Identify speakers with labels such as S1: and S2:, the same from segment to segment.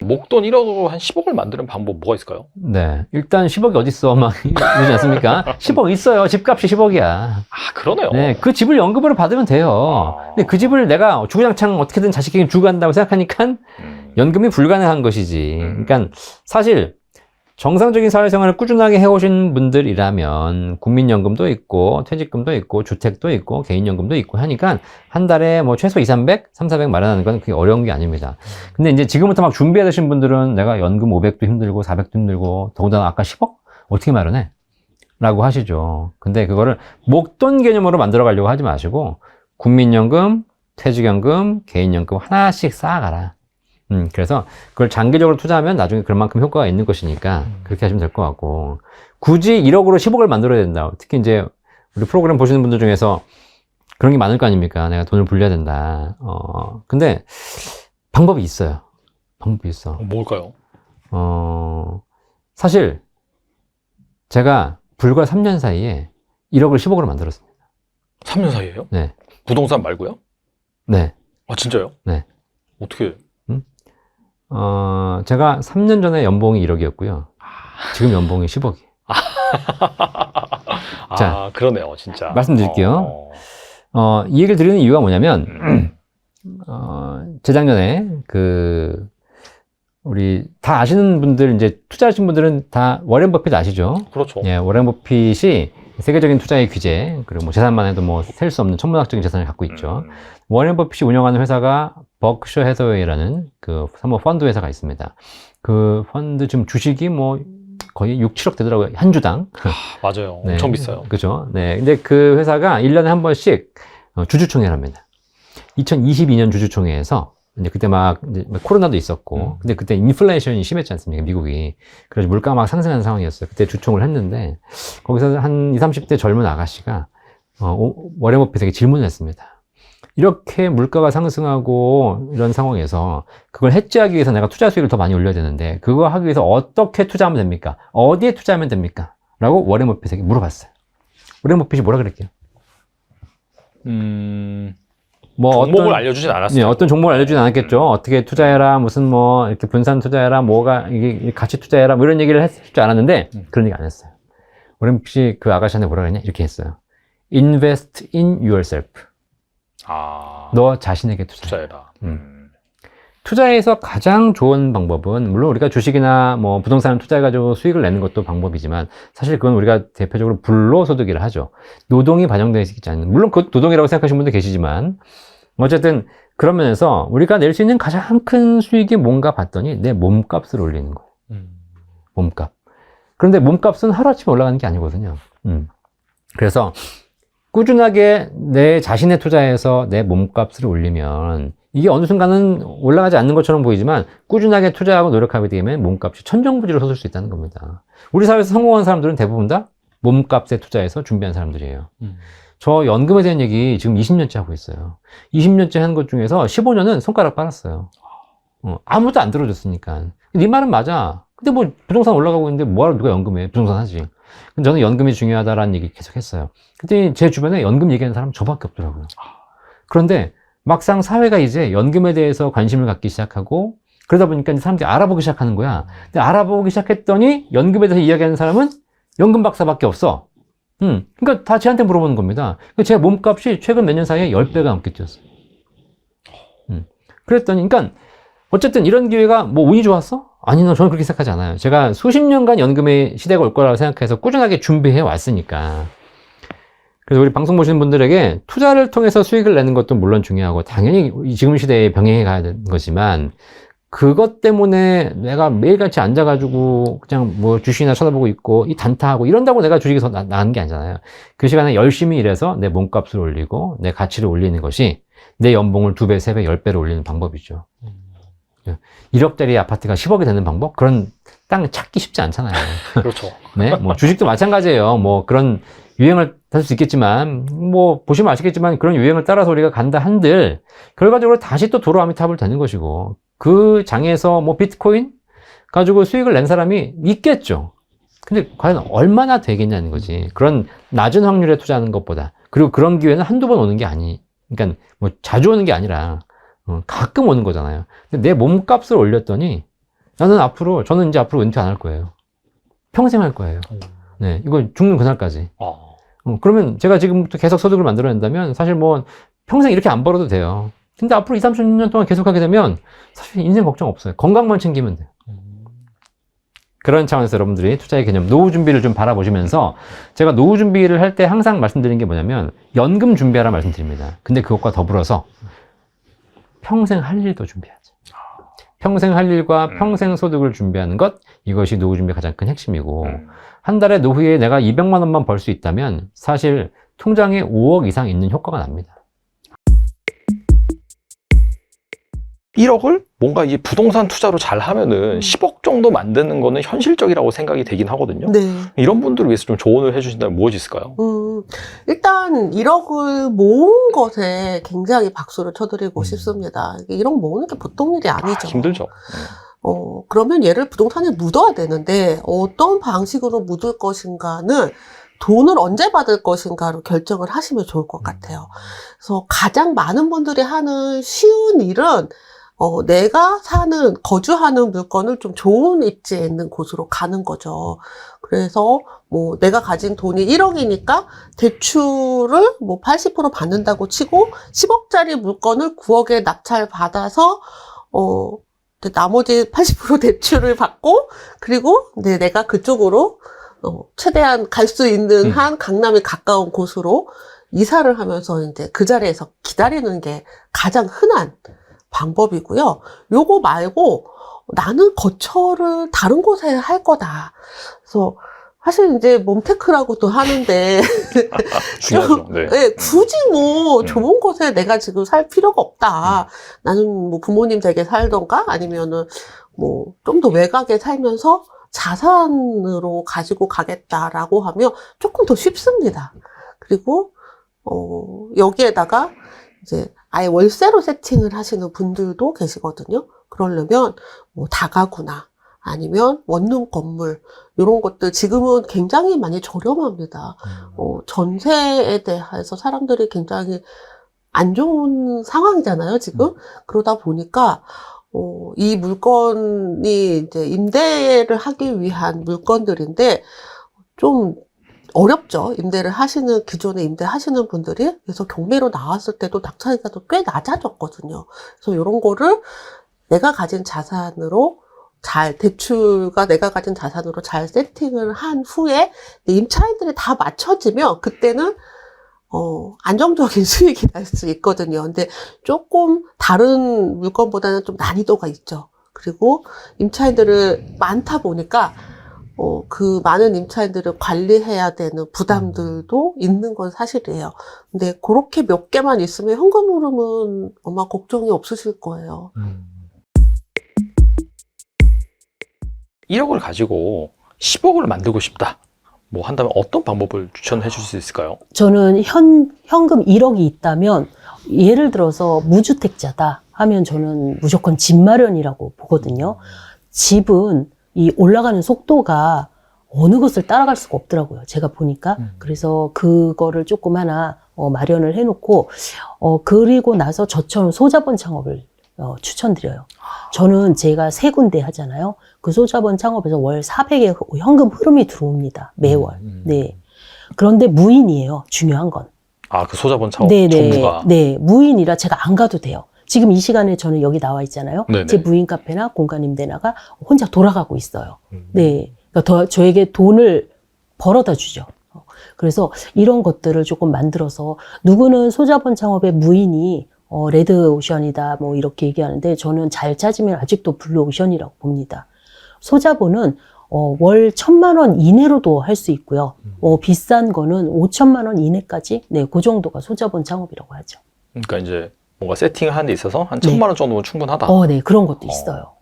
S1: 목돈 1억으로 한 10억을 만드는 방법 뭐가 있을까요?
S2: 네. 일단 10억이 어딨어. 막, 이러지 않습니까? 10억 있어요. 집값이 10억이야.
S1: 아, 그러네요.
S2: 네. 그 집을 연금으로 받으면 돼요. 근데 그 집을 내가 주구장창 어떻게든 자식에게 주고 간다고 생각하니까 연금이 불가능한 것이지. 그러니까 사실 정상적인 사회생활을 꾸준하게 해오신 분들이라면 국민연금도 있고 퇴직금도 있고 주택도 있고 개인연금도 있고 하니까 한 달에 뭐 최소 2, 300, 3, 400 마련하는 건 그게 어려운 게 아닙니다. 근데 이제 지금부터 막 준비하신 분들은 내가 연금 500도 힘들고 400도 힘들고 더군다나 아까 10억? 어떻게 마련해? 라고 하시죠. 근데 그거를 목돈 개념으로 만들어 가려고 하지 마시고 국민연금, 퇴직연금, 개인연금 하나씩 쌓아가라. 그래서 그걸 장기적으로 투자하면 나중에 그만큼 효과가 있는 것이니까 그렇게 하시면 될 것 같고, 굳이 1억으로 10억을 만들어야 된다. 특히 이제 우리 프로그램 보시는 분들 중에서 그런 게 많을 거 아닙니까? 내가 돈을 불려야 된다. 근데 방법이 있어요. 방법이 있어.
S1: 뭘까요?
S2: 사실 제가 불과 3년 사이에 1억을 10억으로 만들었습니다.
S1: 3년 사이에요?
S2: 네.
S1: 부동산 말고요?
S2: 네.
S1: 아, 진짜요?
S2: 네.
S1: 어떻게?
S2: 제가 3년 전에 연봉이 1억이었고요. 지금 연봉이 10억이에요. 자,
S1: 그러네요, 진짜.
S2: 말씀드릴게요. 이 얘기를 드리는 이유가 뭐냐면, 재작년에 우리 다 아시는 분들, 이제 투자하신 분들은 다 워렌 버핏 아시죠?
S1: 그렇죠.
S2: 예, 워렌 버핏이 세계적인 투자의 규제, 그리고 뭐 재산만 해도 뭐 셀 수 없는 천문학적인 재산을 갖고 있죠. 워렌 버핏이 운영하는 회사가 버크셔 해서웨이라는 그 사모 펀드 회사가 있습니다. 그 펀드 지금 주식이 뭐 거의 6, 7억 되더라고요. 한 주당.
S1: 맞아요.
S2: 네.
S1: 엄청 비싸요.
S2: 그죠. 네. 근데 그 회사가 1년에 한 번씩 주주총회를 합니다. 2022년 주주총회에서 이제 그때 막 이제 코로나도 있었고, 근데 그때 인플레이션이 심했지 않습니까? 미국이. 그래서 물가가 막 상승하는 상황이었어요. 그때 주총을 했는데, 거기서 한 20, 30대 젊은 아가씨가, 워렌 버핏에게 질문을 했습니다. 이렇게 물가가 상승하고 이런 상황에서 그걸 해지하기 위해서 내가 투자 수익을 더 많이 올려야 되는데, 그거 하기 위해서 어떻게 투자하면 됩니까? 어디에 투자하면 됩니까? 라고 워렌 버핏에게 물어봤어요. 워렌 버핏이 뭐라 그랬게요? 뭐
S1: 종목을 알려주진 않았어요.
S2: 네, 어떤 종목을 알려주진 않았겠죠. 어떻게 투자해라, 무슨 뭐 이렇게 분산 투자해라, 뭐가 이게 같이 투자해라, 뭐 이런 얘기를 했을 줄 알았는데 그런 얘기 안 했어요. 워렌 버핏이 그 아가씨한테 뭐라 그랬냐? 이렇게 했어요. Invest in yourself. 너 자신에게 투자해라. 투자에서 가장 좋은 방법은, 물론 우리가 주식이나 뭐 부동산을 투자해가지고 수익을 내는 것도 방법이지만, 사실 그건 우리가 대표적으로 불로소득이라 하죠. 노동이 반영되어 있지 않는, 물론 그것도 노동이라고 생각하시는 분도 계시지만, 어쨌든 그런 면에서 우리가 낼 수 있는 가장 큰 수익이 뭔가 봤더니 내 몸값을 올리는 거예요. 몸값. 그런데 몸값은 하루아침에 올라가는 게 아니거든요. 그래서 꾸준하게 내 자신의 투자에서 내 몸값을 올리면, 이게 어느 순간은 올라가지 않는 것처럼 보이지만 꾸준하게 투자하고 노력하게 되면 몸값이 천정부지로 솟을 수 있다는 겁니다. 우리 사회에서 성공한 사람들은 대부분 다 몸값에 투자해서 준비한 사람들이에요. 저 연금에 대한 얘기 지금 20년째 하고 있어요. 20년째 한 것 중에서 15년은 손가락 빨았어요. 아무도 안 들어줬으니까. 네 말은 맞아. 근데 뭐 부동산 올라가고 있는데 뭐하러 누가 연금해? 부동산 하지. 근데 저는 연금이 중요하다라는 얘기 계속 했어요. 근데 제 주변에 연금 얘기하는 사람은 저밖에 없더라고요. 그런데 막상 사회가 이제 연금에 대해서 관심을 갖기 시작하고, 그러다 보니까 이제 사람들이 알아보기 시작하는 거야. 근데 알아보기 시작했더니 연금에 대해서 이야기하는 사람은 연금 박사밖에 없어. 그러니까 다 저한테 물어보는 겁니다. 제 몸값이 최근 몇 년 사이에 10배가 넘게 뛰었어요. 그랬더니, 그러니까 어쨌든 이런 기회가 뭐 운이 좋았어? 아니요, 저는 그렇게 생각하지 않아요. 제가 수십 년간 연금의 시대가 올 거라고 생각해서 꾸준하게 준비해 왔으니까. 그래서 우리 방송 보시는 분들에게 투자를 통해서 수익을 내는 것도 물론 중요하고 당연히 지금 시대에 병행해 가야 되는 거지만, 그것 때문에 내가 매일같이 앉아가지고 그냥 뭐 주식이나 쳐다보고 있고 이 단타하고 이런다고 내가 주식이 더 나은 게 아니잖아요. 그 시간에 열심히 일해서 내 몸값을 올리고 내 가치를 올리는 것이 내 연봉을 2배, 3배, 10배로 올리는 방법이죠. 1억짜리 아파트가 10억이 되는 방법? 그런 땅 찾기 쉽지 않잖아요.
S1: 그렇죠.
S2: 네, 뭐 주식도 마찬가지예요. 뭐 그런 유행을 탈 수 있겠지만, 뭐 보시면 아시겠지만 그런 유행을 따라서 우리가 간다 한들 결과적으로 다시 또 도로 아미타불 되는 것이고, 그 장에서 뭐 비트코인 가지고 수익을 낸 사람이 있겠죠. 근데 과연 얼마나 되겠냐는 거지. 그런 낮은 확률에 투자하는 것보다. 그리고 그런 기회는 한두 번 오는 게 그러니까 뭐 자주 오는 게 아니라 가끔 오는 거잖아요. 근데 내 몸값을 올렸더니 저는 이제 앞으로 은퇴 안 할 거예요. 평생 할 거예요. 네, 이거 죽는 그날까지. 그러면 제가 지금부터 계속 소득을 만들어낸다면 사실 뭐 평생 이렇게 안 벌어도 돼요. 근데 앞으로 20, 30년 동안 계속 하게 되면 사실 인생 걱정 없어요. 건강만 챙기면 돼요. 그런 차원에서 여러분들이 투자의 개념, 노후 준비를 좀 바라보시면서 제가 노후 준비를 할 때 항상 말씀드리는 게 뭐냐면 연금 준비하라 말씀드립니다. 근데 그것과 더불어서 평생 할 일도 준비하죠. 평생 할 일과 평생 소득을 준비하는 것, 이것이 노후 준비의 가장 큰 핵심이고 한 달에 노후에 내가 200만 원만 벌 수 있다면 사실 통장에 5억 이상 있는 효과가 납니다.
S1: 1억을 뭔가 이제 부동산 투자로 잘 하면은 10억 정도 만드는 거는 현실적이라고 생각이 되긴 하거든요.
S3: 네.
S1: 이런 분들을 위해서 좀 조언을 해주신다면 무엇이 있을까요?
S3: 일단 1억을 모은 것에 굉장히 박수를 쳐드리고 싶습니다. 1억 모으는 게 보통 일이 아니죠.
S1: 힘들죠.
S3: 그러면 얘를 부동산에 묻어야 되는데 어떤 방식으로 묻을 것인가는 돈을 언제 받을 것인가로 결정을 하시면 좋을 것 같아요. 그래서 가장 많은 분들이 하는 쉬운 일은 내가 거주하는 물건을 좀 좋은 입지에 있는 곳으로 가는 거죠. 그래서 뭐 내가 가진 돈이 1억이니까 대출을 뭐 80% 받는다고 치고 10억짜리 물건을 9억에 낙찰 받아서 나머지 80% 대출을 받고 그리고 이제 내가 그쪽으로 최대한 갈 수 있는 한 강남에 가까운 곳으로 이사를 하면서 이제 그 자리에서 기다리는 게 가장 흔한 방법이고요. 요거 말고 나는 거처를 다른 곳에 할 거다. 그래서 사실 이제 몸테크라고도 하는데
S1: 중요하죠. 네.
S3: 네, 굳이 뭐 좋은 곳에 내가 지금 살 필요가 없다. 나는 뭐 부모님 댁에 살던가 아니면은 뭐 좀 더 외곽에 살면서 자산으로 가지고 가겠다라고 하면 조금 더 쉽습니다. 그리고 여기에다가 이제 아예 월세로 세팅을 하시는 분들도 계시거든요. 그러려면 뭐 다가구나 아니면 원룸 건물 이런 것들 지금은 굉장히 많이 저렴합니다. 전세에 대해서 사람들이 굉장히 안 좋은 상황이잖아요, 지금. 그러다 보니까 이 물건이 이제 임대를 하기 위한 물건들인데 좀 어렵죠. 기존에 임대하시는 분들이. 그래서 경매로 나왔을 때도 낙찰가가 꽤 낮아졌거든요. 그래서 이런 거를 내가 가진 자산으로 대출과 내가 가진 자산으로 잘 세팅을 한 후에 임차인들이 다 맞춰지면 그때는 안정적인 수익이 날 수 있거든요. 근데 조금 다른 물건보다는 좀 난이도가 있죠. 그리고 임차인들을 많다 보니까 그 많은 임차인들을 관리해야 되는 부담들도 있는 건 사실이에요. 근데 그렇게 몇 개만 있으면 현금 흐름은 아마 걱정이 없으실 거예요.
S1: 1억을 가지고 10억을 만들고 싶다. 뭐 한다면 어떤 방법을 추천해 줄 수 있을까요?
S4: 저는 현금 1억이 있다면 예를 들어서 무주택자다 하면 저는 무조건 집 마련이라고 보거든요. 집은 이 올라가는 속도가 어느 것을 따라갈 수가 없더라고요. 제가 보니까. 그래서 그거를 조금 하나 마련을 해놓고 그리고 나서 저처럼 소자본 창업을 추천드려요. 저는 제가 3군데 하잖아요. 그 소자본 창업에서 월 400의 현금 흐름이 들어옵니다. 매월. 네. 그런데 무인이에요. 중요한 건.
S1: 그 소자본 창업
S4: 네네.
S1: 정부가.
S4: 네. 무인이라 제가 안 가도 돼요. 지금 이 시간에 저는 여기 나와 있잖아요.
S1: 네네.
S4: 제 무인 카페나 공간 임대나가 혼자 돌아가고 있어요. 네. 그러니까 저에게 돈을 벌어다 주죠. 그래서 이런 것들을 조금 만들어서 누구는 소자본 창업의 무인이 레드오션이다 뭐 이렇게 얘기하는데 저는 잘 찾으면 아직도 블루오션이라고 봅니다. 소자본은 월 1,000만 원 이내로도 할 수 있고요. 비싼 거는 5천만 원 이내까지 그 정도가 소자본 창업이라고 하죠.
S1: 그러니까 이제 뭔가 세팅하는 데 있어서 한 1,000만 원 정도면 충분하다.
S4: 네, 그런 것도 있어요.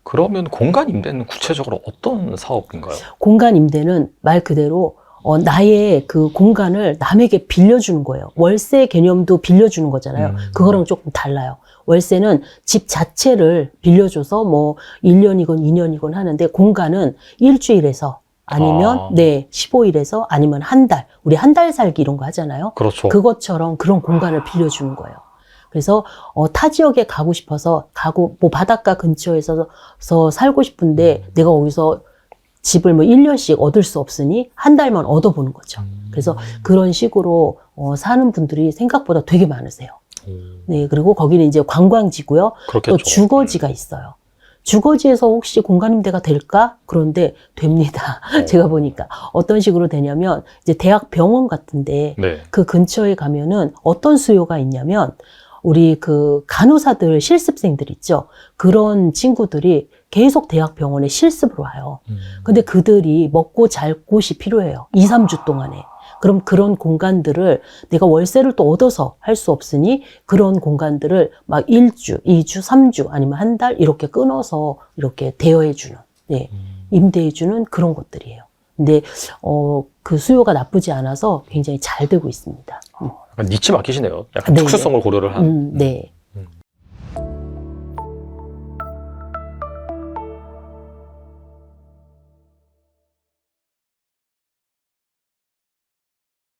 S1: 그러면 공간 임대는 구체적으로 어떤 사업인가요?
S4: 공간 임대는 말 그대로 나의 그 공간을 남에게 빌려주는 거예요. 월세 개념도 빌려주는 거잖아요. 그거랑 조금 달라요. 월세는 집 자체를 빌려줘서 뭐 1년이건 2년이건 하는데 공간은 일주일에서 아니면 15일에서 아니면 한 달. 우리 한 달 살기 이런 거 하잖아요.
S1: 그렇죠.
S4: 그것처럼 그런 공간을 빌려주는 거예요. 그래서 타 지역에 가고 싶어서 뭐 바닷가 근처에서 살고 싶은데 내가 거기서 집을 뭐 1년씩 얻을 수 없으니 한 달만 얻어보는 거죠. 그래서 그런 식으로 사는 분들이 생각보다 되게 많으세요. 네, 그리고 거기는 이제 관광지고요.
S1: 그렇겠죠.
S4: 또 주거지가 있어요. 주거지에서 혹시 공간임대가 될까? 그런데 됩니다. 제가 보니까 어떤 식으로 되냐면 이제 대학 병원 같은데
S1: 네.
S4: 그 근처에 가면은 어떤 수요가 있냐면 우리 그 간호사들 실습생들 있죠. 그런 친구들이 계속 대학 병원에 실습으로 와요. 근데 그들이 먹고 잘 곳이 필요해요. 2, 3주 동안에. 그럼 그런 공간들을 내가 월세를 또 얻어서 할 수 없으니 그런 공간들을 막 1주, 2주, 3주 아니면 한 달 이렇게 끊어서 이렇게 대여해주는, 예, 임대해주는 그런 것들이에요. 근데 그 수요가 나쁘지 않아서 굉장히 잘 되고 있습니다.
S1: 약간 니치 맡기시네요. 약간
S4: 네,
S1: 특수성을 고려를 한.
S4: 네.